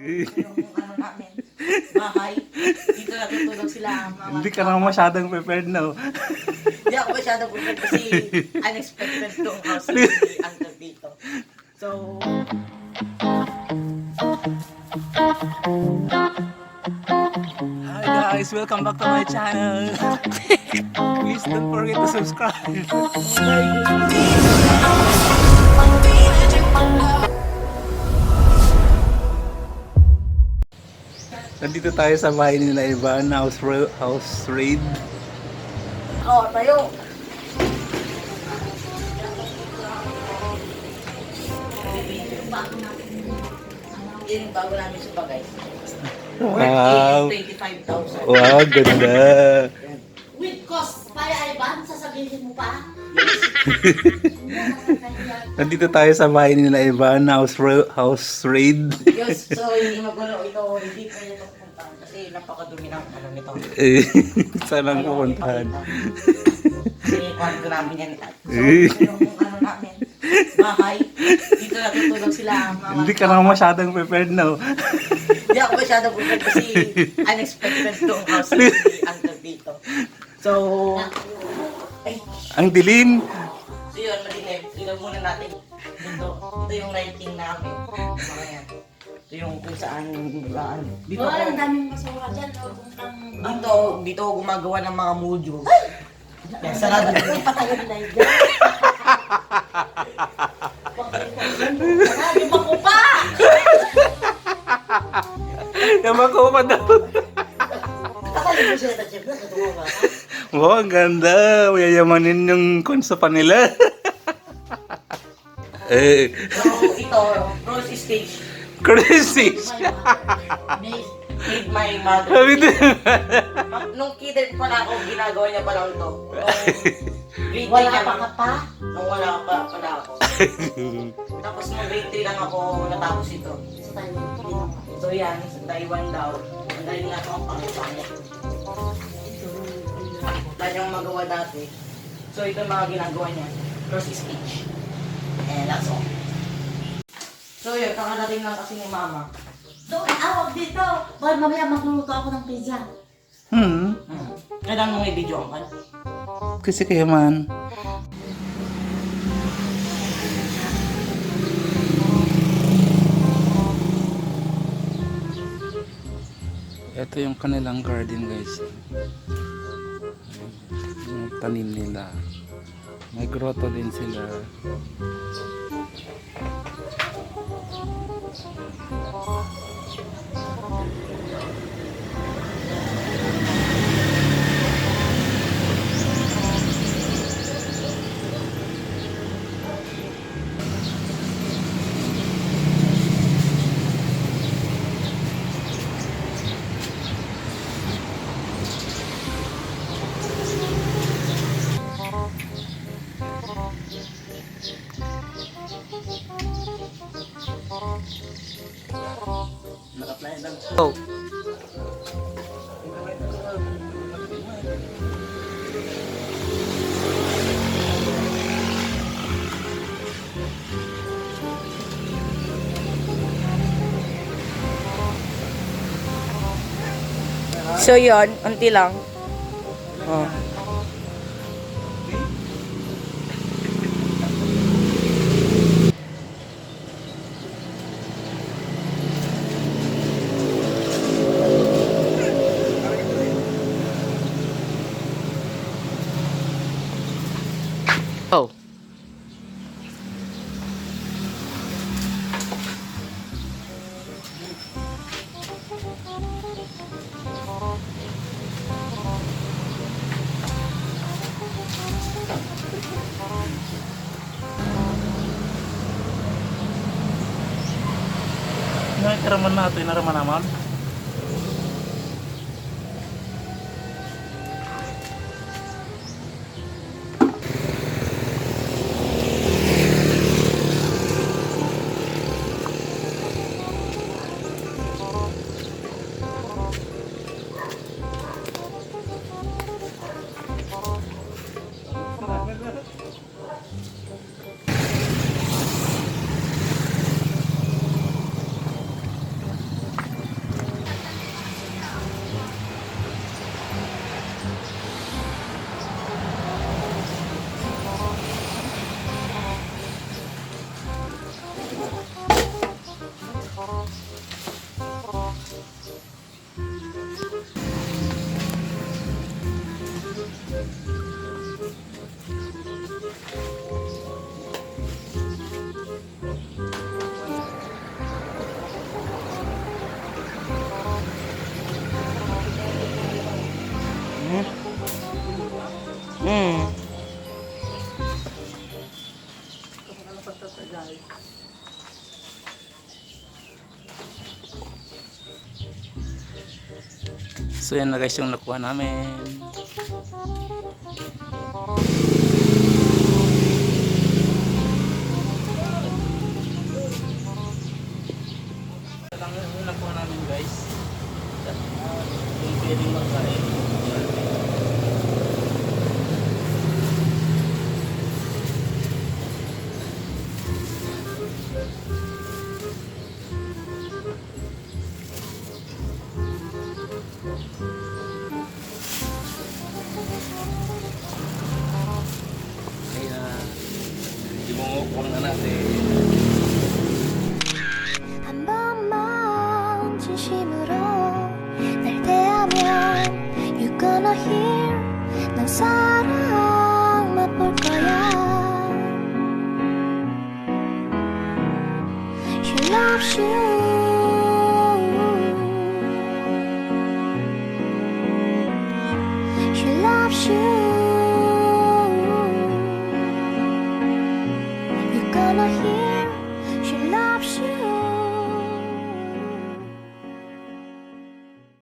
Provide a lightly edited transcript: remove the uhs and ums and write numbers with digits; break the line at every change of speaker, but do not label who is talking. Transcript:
Yung ano namin, bahay. Dito natutulog sila.
Hindi ka naman masyadong prepared na.
Hindi ako masyadong prepared kasi unexpected tong house ni Uncle dito. So,
Hi guys, welcome back to my channel. Please don't forget to subscribe. Nandito tayo sa bahay nila Ivan, house raid.
tayo. Yan yung bago namin sa bagay.
Wow.
25,000.
Wow, ganda.
With cost, kaya Ivan, sasabihin mo pa?
Nandito tayo sa bahay nila Ivan, house raid.
Yes, so hindi magulo ito, hindi pwede ito pupuntahan kasi napakadumi ng ano nito.
Saan ang pupuntahan?
Kasi kwarto namin yan. So, yung ano namin, bahay, dito natutulog sila.
Hindi ka naman masyadong prepared na.
Hindi ako masyadong prepared kasi unexpected tong house ni Uncle dito. So, ay,
Ang dilim.
so yun, madilim. Ilaw muna natin. Ito yung lighting namin. Mga yan. Ito yung kung saan, dito
Oh, ang
ako,
daming basura dyan.
dito ako gumagawa ng mga modules. Yan, sarado din yan.
Patayin na yun. Di ba ko pa?
Yaman ko pa daw.
Akala mo sila na chef na, katuwa ba?
Wow, ang ganda. Mayayamanin yung konso pa nila.
So, ito, rose stage.
Crazy.
Made my mother.
Sabi din.
Nung kid pala ako, ginagawa niya pala ito. Grade
Wala
3
pa ka pa?
Nung wala pa pala ako. Tapos nung grade 3 lang ako natapos ito. So yan, sa Taiwan daw. Ang dahil nga ito ang pangit-pangit. Dahil yung magawa dati. So ito yung mga ginagawa niya. Cross stitch. And that's all. So yun, kakarating lang kasi ni mama.
Doon, awag dito. Boy, mamaya magluluto ako ng pizza.
Kailangan mong i-video ang
Kasi kaya man. Ito yung kanilang garden guys. Yung tanim nila. May grotto din sila. Oh.
So yun, unti lang. Oh. Oh.
Nakikiraman natin, naraman naman. So yan na guys yung nakuha namin. Ito lang yung nakuha namin guys. Yung pwedeng magkain.